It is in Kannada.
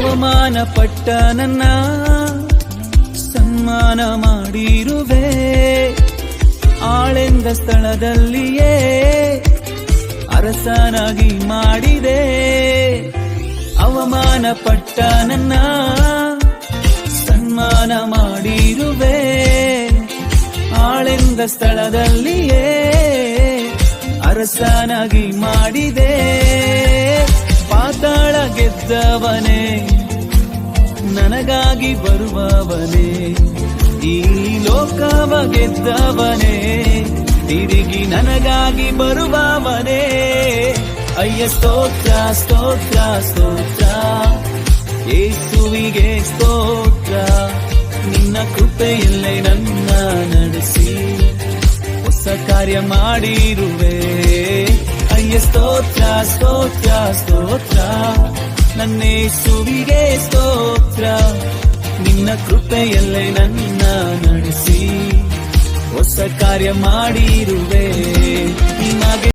ಅವಮಾನ ಪಟ್ಟ ನನ್ನ ಸನ್ಮಾನ ಮಾಡಿರುವೆ, ಆಳೆಂದ ಸ್ಥಳದಲ್ಲಿಯೇ ಅರಸನಾಗಿ ಮಾಡಿದೆ. ಅವಮಾನ ಪಟ್ಟ ನನ್ನ ಸನ್ಮಾನ ಮಾಡಿರುವೆ, ಆಳೆಂದ ಸ್ಥಳದಲ್ಲಿಯೇ ಅರಸನಾಗಿ ಮಾಡಿದೆ. ಪಾತಾಳ ಗೆದ್ದವನೇ, ನನಗಾಗಿ ಬರುವವನೇ, ಈ ಲೋಕವ ಗೆದ್ದವನೇ, ತಿರುಗಿ ನನಗಾಗಿ ಬರುವವನೇ. ಅಯ್ಯ ಸ್ತೋತ್ರ ಸ್ತೋತ್ರ ಸ್ತೋತ್ರ, ಯೇಸುವಿಗೆ ಸ್ತೋತ್ರ. ನಿನ್ನ ಕೃಪೆಯಲ್ಲೇ ನನ್ನ ನಡೆಸಿ ಹೊಸ ಕಾರ್ಯ ಮಾಡಿರುವೆ. ಅಯ್ಯ ಸ್ತೋತ್ರ ಸ್ತೋತ್ರ ಸ್ತೋತ್ರ, ನನ್ನ ಯೇಸುವಿಗೆ ಸ್ತೋತ್ರ. ನಿನ್ನ ಕೃಪೆಯಲ್ಲೇ ನನ್ನ ನಡೆಸಿ ಹೊಸ ಕಾರ್ಯ ಮಾಡಿರುವೆ. ನಿಮಗೆ